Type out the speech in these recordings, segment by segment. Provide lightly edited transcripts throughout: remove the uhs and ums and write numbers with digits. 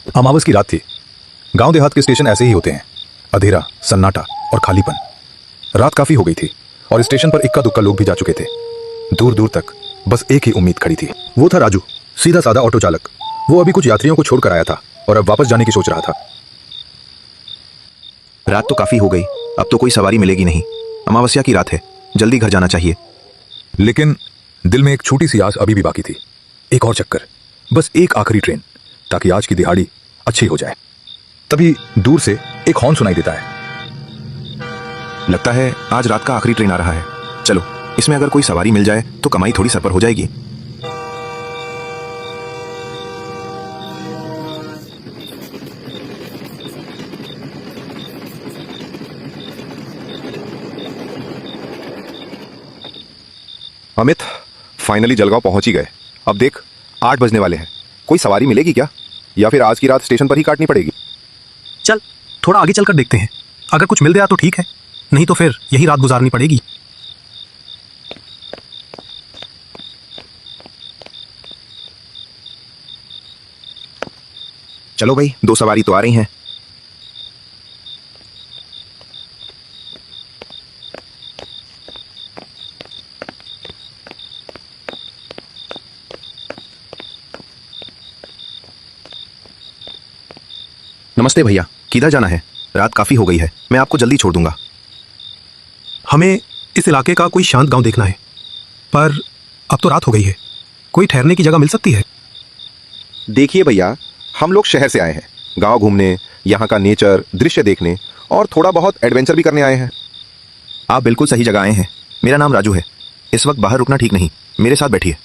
अमावस की रात थी। गांव देहात के स्टेशन ऐसे ही होते हैं, अंधेरा, सन्नाटा और खालीपन। रात काफी हो गई थी और स्टेशन पर इक्का दुक्का लोग भी जा चुके थे। दूर दूर तक बस एक ही उम्मीद खड़ी थी, वो था राजू, सीधा साधा ऑटो चालक। वो अभी कुछ यात्रियों को छोड़कर आया था और अब वापस जाने की सोच रहा था। रात तो काफी हो गई, अब तो कोई सवारी मिलेगी नहीं। अमावस्या की रात है, जल्दी घर जाना चाहिए। लेकिन दिल में एक छोटी सी आस अभी भी बाकी थी। एक और चक्कर, बस एक आखिरी ट्रेन, ताकि आज की दिहाड़ी अच्छी हो जाए। तभी दूर से एक हॉर्न सुनाई देता है। लगता है आज रात का आखिरी ट्रेन आ रहा है। चलो, इसमें अगर कोई सवारी मिल जाए तो कमाई थोड़ी सर पर हो जाएगी। अमित, फाइनली जलगांव पहुंच ही गए। अब देख, 8 बजने वाले हैं। कोई सवारी मिलेगी क्या, या फिर आज की रात स्टेशन पर ही काटनी पड़ेगी? चल थोड़ा आगे चलकर देखते हैं। अगर कुछ मिल गया तो ठीक है, नहीं तो फिर यही रात गुजारनी पड़ेगी। चलो भाई, 2 सवारी तो आ रही हैं। नमस्ते भैया, किधर जाना है? रात काफी हो गई है, मैं आपको जल्दी छोड़ दूंगा। हमें इस इलाके का कोई शांत गांव देखना है, पर अब तो रात हो गई है। कोई ठहरने की जगह मिल सकती है? देखिए भैया, हम लोग शहर से आए हैं, गांव घूमने, यहाँ का नेचर, दृश्य देखने और थोड़ा बहुत एडवेंचर भी करने आए हैं। आप बिल्कुल सही जगह आए हैं। मेरा नाम राजू है। इस वक्त बाहर रुकना ठीक नहीं, मेरे साथ बैठिए।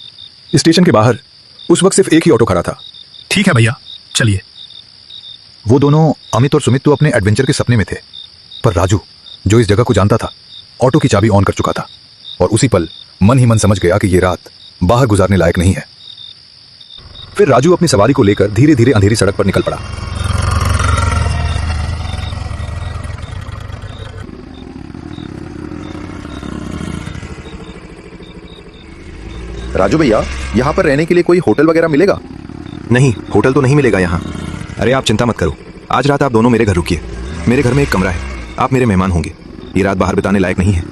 स्टेशन के बाहर उस वक्त सिर्फ एक ही ऑटो खड़ा था। ठीक है भैया, चलिए। वो दोनों, अमित और सुमित, तो अपने एडवेंचर के सपने में थे, पर राजू, जो इस जगह को जानता था, ऑटो की चाबी ऑन कर चुका था और उसी पल मन ही मन समझ गया कि ये रात बाहर गुजारने लायक नहीं है। फिर राजू अपनी सवारी को लेकर धीरे धीरे अंधेरी सड़क पर निकल पड़ा। राजू भैया, यहाँ पर रहने के लिए कोई होटल वगैरह मिलेगा? नहीं, होटल तो नहीं मिलेगा यहाँ। अरे आप चिंता मत करो, आज रात आप दोनों मेरे घर रुकिए। मेरे घर में एक कमरा है, आप मेरे मेहमान होंगे। ये रात बाहर बिताने लायक नहीं है।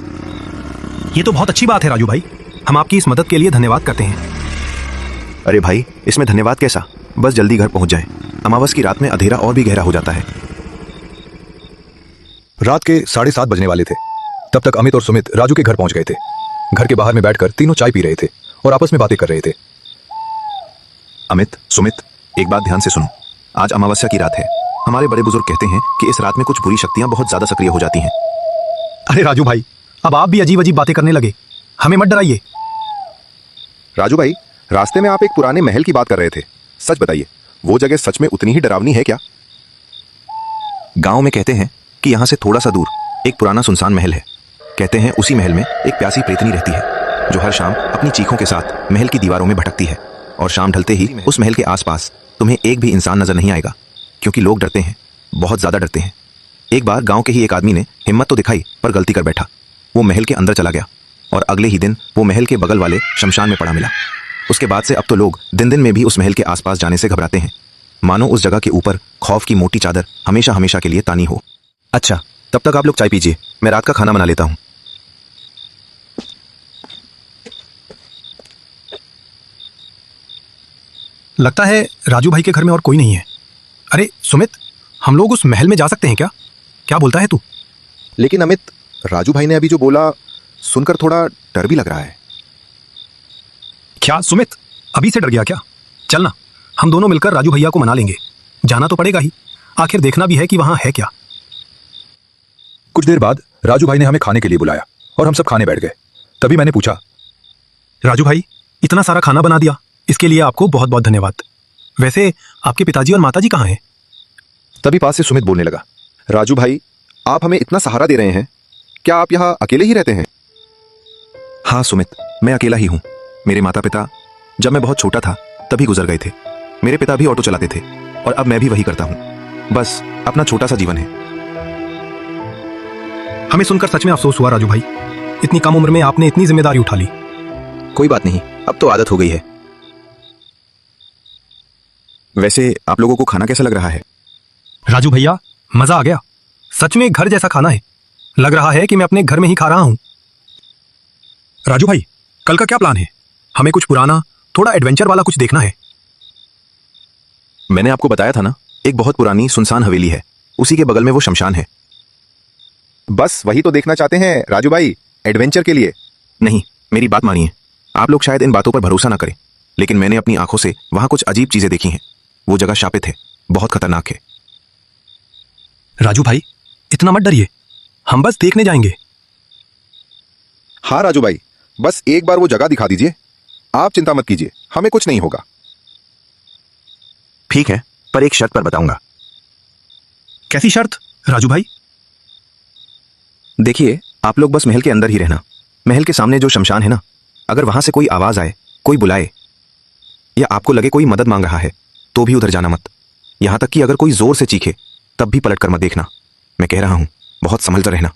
ये तो बहुत अच्छी बात है राजू भाई, हम आपकी इस मदद के लिए धन्यवाद करते हैं। अरे भाई, इसमें धन्यवाद कैसा, बस जल्दी घर पहुंच जाएं। अमावस की रात में अंधेरा और भी गहरा हो जाता है। रात के 7:30 बजने वाले थे। तब तक अमित और सुमित राजू के घर पहुंच गए थे। घर के बाहर में बैठकर तीनों चाय पी रहे थे और आपस में बातें कर रहे थे। अमित, सुमित, एक बात ध्यान से सुनो। आज अमावस्या की रात है। हमारे बड़े बुजुर्ग कहते हैं कि इस रात में कुछ बुरी शक्तियां बहुत ज्यादा सक्रिय हो जाती हैं। अरे राजू भाई, अब आप भी अजीब अजीब बातें करने लगे, हमें मत डराइए। राजू भाई, रास्ते में आप एक पुराने महल की बात कर रहे थे, सच बताइए, वो जगह सच में उतनी ही डरावनी है क्या? गांव में कहते हैं कि यहाँ से थोड़ा सा दूर एक पुराना सुनसान महल है। कहते हैं उसी महल में एक प्यासी प्रेतनी रहती है, जो हर शाम अपनी चीखों के साथ महल की दीवारों में भटकती है। और शाम ढलते ही उस महल के आसपास तुम्हें एक भी इंसान नजर नहीं आएगा, क्योंकि लोग डरते हैं, बहुत ज्यादा डरते हैं। एक बार गांव के ही एक आदमी ने हिम्मत तो दिखाई, पर गलती कर बैठा। वो महल के अंदर चला गया और अगले ही दिन वो महल के बगल वाले शमशान में पड़ा मिला। उसके बाद से अब तो लोग दिन दिन में भी उस महल के आसपास जाने से घबराते हैं, मानो उस जगह के ऊपर खौफ की मोटी चादर हमेशा हमेशा के लिए तानी हो। अच्छा, तब तक आप लोग चाय पीजिए, मैं रात का खाना बना लेता हूं। लगता है राजू भाई के घर में और कोई नहीं है। अरे सुमित, हम लोग उस महल में जा सकते हैं क्या? क्या बोलता है तू? लेकिन अमित, राजू भाई ने अभी जो बोला सुनकर थोड़ा डर भी लग रहा है। क्या सुमित, अभी से डर गया क्या? चलना, हम दोनों मिलकर राजू भैया को मना लेंगे। जाना तो पड़ेगा ही, आखिर देखना भी है कि वहां है क्या। कुछ देर बाद राजू भाई ने हमें खाने के लिए बुलाया और हम सब खाने बैठ गए। तभी मैंने पूछा, राजू भाई, इतना सारा खाना बना दिया, इसके लिए आपको बहुत बहुत धन्यवाद। वैसे आपके पिताजी और माताजी कहाँ हैं? तभी पास से सुमित बोलने लगा, राजू भाई, आप हमें इतना सहारा दे रहे हैं, क्या आप यहाँ अकेले ही रहते हैं? हाँ सुमित, मैं अकेला ही हूँ। मेरे माता पिता जब मैं बहुत छोटा था तभी गुजर गए थे। मेरे पिता भी ऑटो चलाते थे और अब मैं भी वही करता हूँ। बस अपना छोटा सा जीवन है। हमें सुनकर सच में अफसोस हुआ राजू भाई, इतनी कम उम्र में आपने इतनी जिम्मेदारी उठा ली। कोई बात नहीं, अब तो आदत हो गई है। वैसे आप लोगों को खाना कैसा लग रहा है? राजू भैया, मजा आ गया। सच में घर जैसा खाना है। लग रहा है कि मैं अपने घर में ही खा रहा हूं। राजू भाई, कल का क्या प्लान है? हमें कुछ पुराना, थोड़ा एडवेंचर वाला कुछ देखना है। मैंने आपको बताया था ना, एक बहुत पुरानी सुनसान हवेली है, उसी के बगल में वो शमशान है। बस वही तो देखना चाहते हैं राजू भाई, एडवेंचर के लिए। नहीं, मेरी बात मानिए। आप लोग शायद इन बातों पर भरोसा ना करें, लेकिन मैंने अपनी आंखों से वहां कुछ अजीब चीजें देखी हैं। वो जगह शापित है, बहुत खतरनाक है। राजू भाई, इतना मत डरिए, हम बस देखने जाएंगे। हाँ राजू भाई, बस एक बार वो जगह दिखा दीजिए। आप चिंता मत कीजिए, हमें कुछ नहीं होगा। ठीक है, पर एक शर्त पर बताऊंगा। कैसी शर्त राजू भाई? देखिए, आप लोग बस महल के अंदर ही रहना। महल के सामने जो शमशान है ना, अगर वहां से कोई आवाज आए, कोई बुलाए, या आपको लगे कोई मदद मांग रहा है, तो भी उधर जाना मत। यहां तक कि अगर कोई जोर से चीखे, तब भी पलट कर मत देखना। मैं कह रहा हूं, बहुत संभल कर रहना।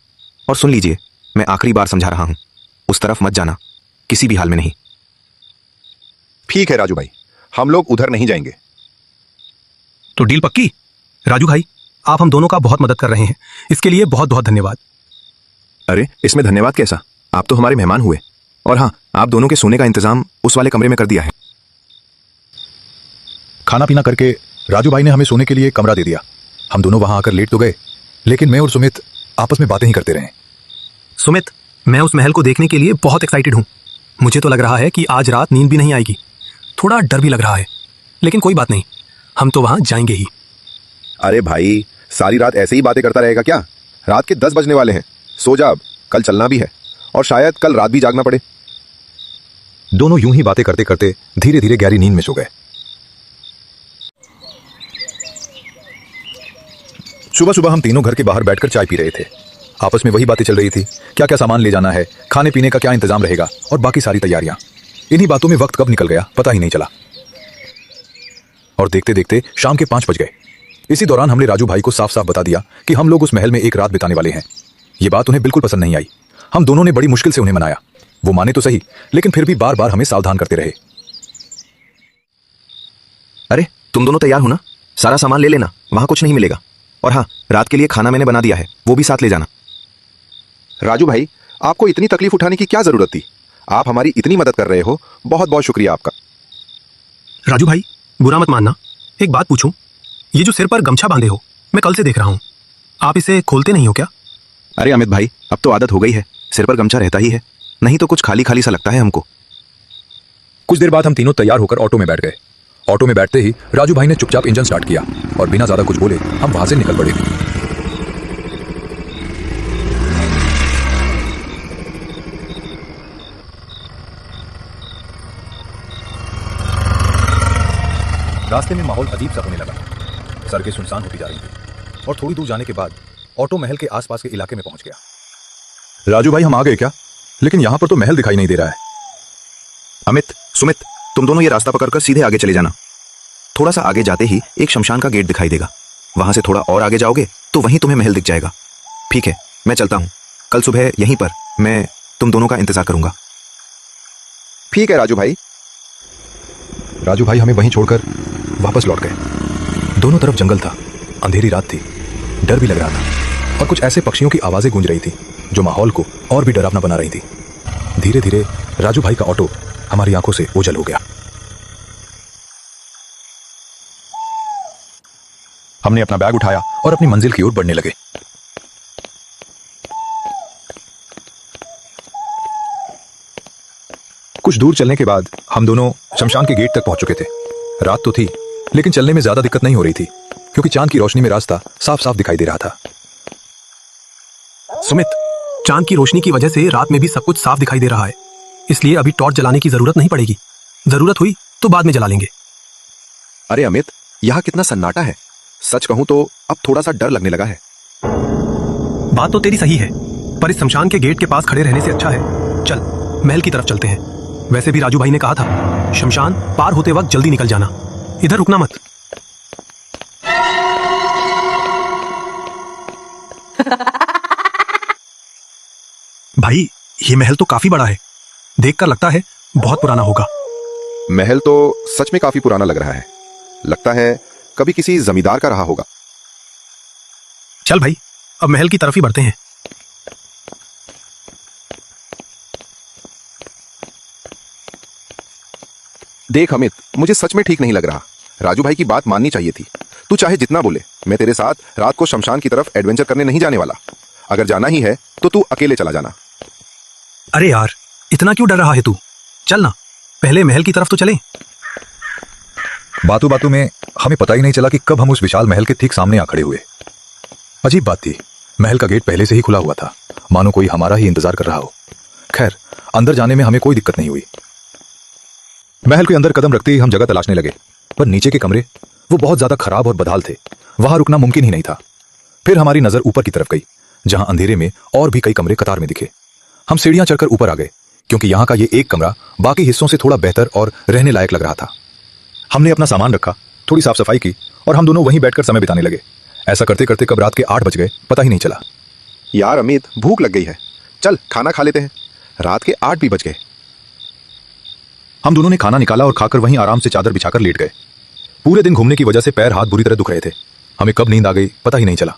और सुन लीजिए, मैं आखिरी बार समझा रहा हूं, उस तरफ मत जाना, किसी भी हाल में नहीं। ठीक है राजू भाई, हम लोग उधर नहीं जाएंगे। तो डील पक्की? राजू भाई, आप हम दोनों का बहुत मदद कर रहे हैं, इसके लिए बहुत बहुत धन्यवाद। अरे, इसमें धन्यवाद कैसा? आप तो हमारे मेहमान हुए। और हाँ, आप दोनों के सोने का इंतजाम उस वाले कमरे में कर दिया है। खाना पीना करके राजू भाई ने हमें सोने के लिए कमरा दे दिया। हम दोनों वहां आकर लेट तो गए, लेकिन मैं और सुमित आपस में बातें ही करते रहे। सुमित, मैं उस महल को देखने के लिए बहुत एक्साइटेड हूं। मुझे तो लग रहा है कि आज रात नींद भी नहीं आएगी। थोड़ा डर भी लग रहा है, लेकिन कोई बात नहीं, हम तो वहां जाएंगे ही। अरे भाई, सारी रात ऐसे ही बातें करता रहेगा क्या? रात के 10 बजने वाले हैं। सो जा अब, कल चलना भी है, और शायद कल रात भी जागना पड़े। दोनों यूं ही बातें करते करते धीरे धीरे गहरी नींद में सो गए। सुबह सुबह हम तीनों घर के बाहर बैठकर चाय पी रहे थे। आपस में वही बातें चल रही थी, क्या क्या सामान ले जाना है, खाने पीने का क्या इंतजाम रहेगा, और बाकी सारी तैयारियां। इन्हीं बातों में वक्त कब निकल गया पता ही नहीं चला, और देखते देखते शाम के 5 बज गए। इसी दौरान हमने राजू भाई को साफ साफ बता दिया कि हम लोग उस महल में एक रात बिताने वाले हैं। ये बात उन्हें बिल्कुल पसंद नहीं आई। हम दोनों ने बड़ी मुश्किल से उन्हें मनाया। वो माने तो सही, लेकिन फिर भी बार बार हमें सावधान करते रहे। अरे, तुम दोनों तैयार हो ना? सारा सामान ले लेना, वहां कुछ नहीं मिलेगा। और हाँ, रात के लिए खाना मैंने बना दिया है, वो भी साथ ले जाना। राजू भाई, आपको इतनी तकलीफ उठाने की क्या जरूरत थी? आप हमारी इतनी मदद कर रहे हो, बहुत बहुत शुक्रिया आपका। राजू भाई, बुरा मत मानना, एक बात पूछूं? ये जो सिर पर गमछा बांधे हो, मैं कल से देख रहा हूं, आप इसे खोलते नहीं हो क्या? अरे अमित भाई, अब तो आदत हो गई है, सिर पर गमछा रहता ही है, नहीं तो कुछ खाली खाली सा लगता है हमको। कुछ देर बाद हम तीनों तैयार होकर ऑटो में बैठ गए। ऑटो में बैठते ही राजू भाई ने चुपचाप इंजन स्टार्ट किया, और बिना ज्यादा कुछ बोले हम वहां से निकल पड़े। रास्ते में माहौल अजीब सा होने लगा। सड़कें सुनसान होती जा रही थी, और थोड़ी दूर जाने के बाद ऑटो महल के आसपास के इलाके में पहुंच गया। राजू भाई, हम आ गए क्या? लेकिन यहां पर तो महल दिखाई नहीं दे रहा है। अमित, सुमित, तुम दोनों ये रास्ता पकड़कर सीधे आगे चले जाना। थोड़ा सा आगे जाते ही एक शमशान का गेट दिखाई देगा। वहां से थोड़ा और आगे जाओगे तो वहीं तुम्हें महल दिख जाएगा। ठीक है, मैं चलता हूं। कल सुबह यहीं पर मैं तुम दोनों का इंतजार करूंगा। ठीक है राजू भाई। राजू भाई हमें वहीं छोड़कर वापस लौट गए। दोनों तरफ जंगल था, अंधेरी रात थी, डर भी लग रहा था, और कुछ ऐसे पक्षियों की आवाजें गूंज रही थी जो माहौल को और भी डरावना बना रही थी। धीरे धीरे राजू भाई का ऑटो हमारी आंखों से ओझल हो गया। हमने अपना बैग उठाया और अपनी मंजिल की ओर बढ़ने लगे। कुछ दूर चलने के बाद हम दोनों शमशान के गेट तक पहुंच चुके थे। रात तो थी, लेकिन चलने में ज्यादा दिक्कत नहीं हो रही थी, क्योंकि चांद की रोशनी में रास्ता साफ साफ दिखाई दे रहा था। सुमित, चांद की रोशनी की वजह से रात में भी सब कुछ साफ दिखाई दे रहा है, इसलिए अभी टॉर्च जलाने की जरूरत नहीं पड़ेगी। जरूरत हुई तो बाद में जला लेंगे। अरे अमित, यहाँ कितना सन्नाटा है। सच कहूं तो अब थोड़ा सा डर लगने लगा है। बात तो तेरी सही है, पर इस शमशान के गेट के पास खड़े रहने से अच्छा है चल महल की तरफ चलते हैं। वैसे भी राजू भाई ने कहा था, शमशान पार होते वक्त जल्दी निकल जाना, इधर रुकना मत। भाई, ये महल तो काफी बड़ा है, देखकर लगता है बहुत पुराना होगा। महल तो सच में काफी पुराना लग रहा है, लगता है कभी किसी जमींदार का रहा होगा। चल भाई, अब महल की तरफ ही बढ़ते हैं। देख अमित, मुझे सच में ठीक नहीं लग रहा। राजू भाई की बात माननी चाहिए थी। तू चाहे जितना बोले, मैं तेरे साथ रात को शमशान की तरफ एडवेंचर करने नहीं जाने वाला। अगर जाना ही है तो तू अकेले चला जाना। अरे यार, इतना क्यों डर रहा है तू? चल ना, पहले महल की तरफ तो चले। बातों बातों में हमें पता ही नहीं चला कि कब हम उस विशाल महल के ठीक सामने आ खड़े हुए। अजीब बात थी, महल का गेट पहले से ही खुला हुआ था, मानो कोई हमारा ही इंतजार कर रहा हो। खैर, अंदर जाने में हमें कोई दिक्कत नहीं हुई। महल के अंदर कदम रखते ही हम जगह तलाशने लगे, पर नीचे के कमरे वो बहुत ज्यादा खराब और बदहाल थे, वहां रुकना मुमकिन ही नहीं था। फिर हमारी नजर ऊपर की तरफ गई, जहां अंधेरे में और भी कई कमरे कतार में दिखे। हम सीढ़ियां चढ़कर ऊपर आ गए, क्योंकि यहाँ का ये एक कमरा बाकी हिस्सों से थोड़ा बेहतर और रहने लायक लग रहा था। हमने अपना सामान रखा, थोड़ी साफ सफाई की और हम दोनों वहीं बैठकर समय बिताने लगे। ऐसा करते करते कब रात के 8 बज गए पता ही नहीं चला। यार अमित, भूख लग गई है, चल खाना खा लेते हैं। रात के 8 भी बज गए। हम दोनों ने खाना निकाला और खाकर वहीं आराम से चादर बिछाकर लेट गए। पूरे दिन घूमने की वजह से पैर हाथ बुरी तरह दुख रहे थे। हमें कब नींद आ गई पता ही नहीं चला।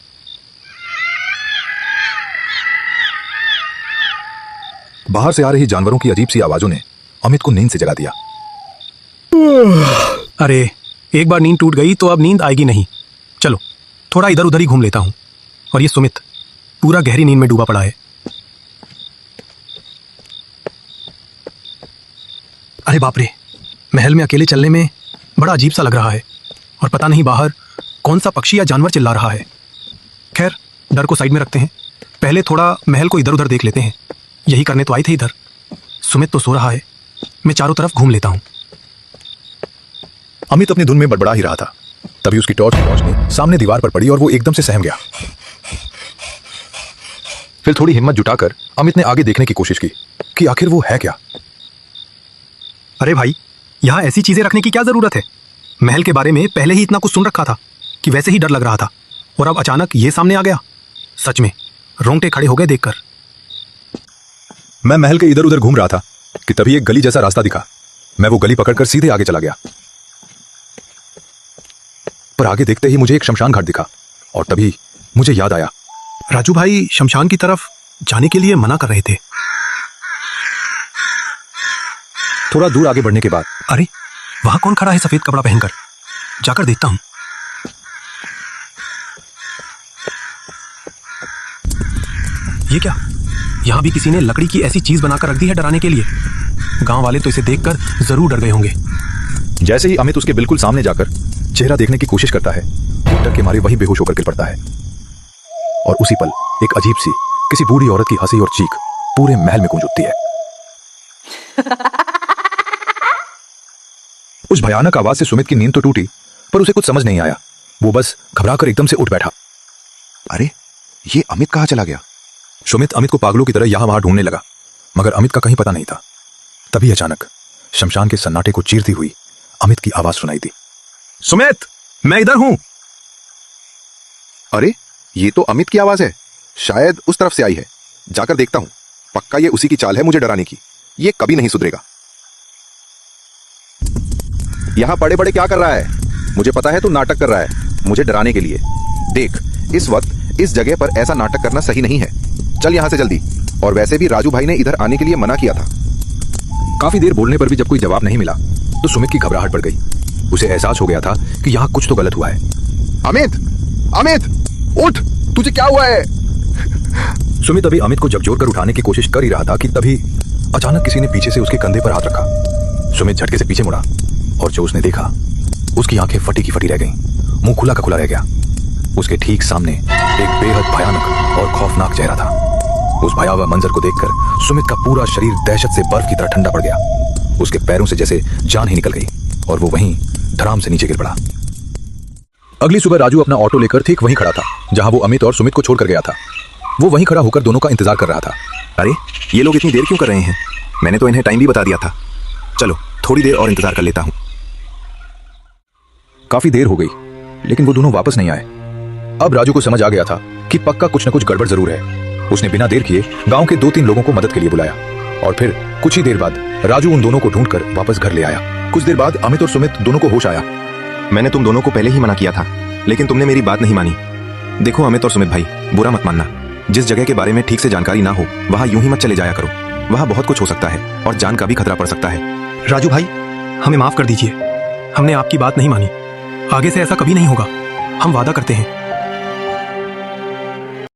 बाहर से आ रही जानवरों की अजीब सी आवाजों ने अमित को नींद से जगा दिया। अरे, एक बार नींद टूट गई तो अब नींद आएगी नहीं। चलो थोड़ा इधर उधर ही घूम लेता हूं। और ये सुमित पूरा गहरी नींद में डूबा पड़ा है। अरे बाप रे, महल में अकेले चलने में बड़ा अजीब सा लग रहा है, और पता नहीं बाहर कौन सा पक्षी या जानवर चिल्ला रहा है। खैर, डर को साइड में रखते हैं, पहले थोड़ा महल को इधर उधर देख लेते हैं। यही करने तो आए थे इधर। सुमित तो सो रहा है, मैं चारों तरफ घूम लेता हूं। अमित अपनी धुन में बड़बड़ा ही रहा था, तभी उसकी टॉर्च की रोशनी सामने दीवार पर पड़ी और वो एकदम से सहम गया। फिर थोड़ी हिम्मत जुटाकर अमित ने आगे देखने की कोशिश की कि आखिर वो है क्या। अरे भाई, यहाँ ऐसी चीजें रखने की क्या जरूरत है? महल के बारे में पहले ही इतना कुछ सुन रखा था कि वैसे ही डर लग रहा था, और अब अचानक ये सामने आ गया। सच में रोंगटे खड़े हो गए देखकर। मैं महल के इधर उधर घूम रहा था कि तभी एक गली जैसा रास्ता दिखा। मैं वो गली पकड़कर सीधे आगे चला गया, पर आगे देखते ही मुझे एक शमशान घाट दिखा और तभी मुझे याद आया। राजू भाई शमशान की तरफ जाने के लिए मना कर रहे थे। थोड़ा दूर आगे बढ़ने के बाद अरे, वहां कौन खड़ा है सफेद कपड़ा पहनकर? जाकर देखता हूं। ये क्या? यहां भी किसी ने लकड़ी की ऐसी चीज बनाकर रख दी है डराने के लिए। गांव वाले तो इसे देखकर जरूर डर गए होंगे। जैसे ही अमित उसके बिल्कुल सामने जाकर चेहरा देखने की कोशिश करता है, वो डर के मारे वहीं बेहोश होकर गिर पड़ता है। और उसी पल एक अजीब सी किसी बूढ़ी औरत की हंसी और चीख पूरे महल में गूंज उठती है। उस भयानक आवाज से सुमित की नींद तो टूटी, पर उसे कुछ समझ नहीं आया। वो बस घबराकर एकदम से उठ बैठा। अरे, ये अमित कहाँ चला गया? सुमित अमित को पागलों की तरह यहां वहां ढूंढने लगा, मगर अमित का कहीं पता नहीं था। तभी अचानक शमशान के सन्नाटे को चीरती हुई अमित की आवाज सुनाई दी। सुमित, मैं इधर हूं। अरे, ये तो अमित की आवाज है। शायद उस तरफ से आई है। जाकर देखता हूं। पक्का ये उसी की चाल है मुझे डराने की। ये कभी नहीं सुधरेगा। यहां पड़े पड़े क्या कर रहा है? मुझे पता है तू नाटक कर रहा है मुझे डराने के लिए। देख, इस वक्त इस जगह पर ऐसा नाटक करना सही नहीं है। चल यहां से जल्दी। और वैसे भी राजू भाई ने इधर आने के लिए मना किया था। काफी देर बोलने पर भी जब कोई जवाब नहीं मिला तो सुमित की घबराहट बढ़ गई। उसे एहसास हो गया था कि यहां कुछ तो गलत हुआ है। अमित, अमित, उठ! तुझे क्या हुआ है? सुमित अभी अमित को झकझोर कर उठाने की कोशिश कर ही रहा था कि तभी अचानक किसी ने पीछे से उसके कंधे पर हाथ रखा। सुमित झटके से पीछे मुड़ा और जो उसने देखा, उसकी आंखें फटी की फटी रह गईं, मुंह खुला का खुला रह गया। उसके ठीक सामने एक बेहद भयानक और खौफनाक चेहरा था। उस भयावह मंजर को देखकर सुमित का पूरा शरीर दहशत से बर्फ की तरह ठंडा पड़ गया। उसके पैरों से जैसे जान ही निकल गई और वो वहीं धड़ाम से नीचे गिर पड़ा। अगली सुबह राजू अपना ऑटो लेकर ठीक वहीं खड़ा था जहां वो अमित और सुमित को छोड़कर गया था। वो वहीं खड़ा होकर दोनों का इंतजार कर रहा था। अरे, ये लोग इतनी देर क्यों कर रहे हैं? मैंने तो इन्हें टाइम भी बता दिया था। चलो थोड़ी देर और इंतजार कर लेता हूं। काफी देर हो गई, लेकिन वो दोनों वापस नहीं आए। अब राजू को समझ आ गया था कि पक्का कुछ न कुछ गड़बड़ जरूर है। उसने बिना देर किए गांव के 2-3 लोगों को मदद के लिए बुलाया और फिर कुछ ही देर बाद राजू उन दोनों को ढूंढकर वापस घर ले आया। कुछ देर बाद अमित और सुमित दोनों को होश आया। मैंने तुम दोनों को पहले ही मना किया था, लेकिन तुमने मेरी बात नहीं मानी। देखो अमित और सुमित भाई, बुरा मत मानना। जिस जगह के बारे में ठीक से जानकारी ना हो वहां यूं ही मत चले जाया करो। वहां बहुत कुछ हो सकता है और जान का भी खतरा पड़ सकता है। राजू भाई, हमें माफ कर दीजिए, हमने आपकी बात नहीं मानी। आगे से ऐसा कभी नहीं होगा, हम वादा करते हैं।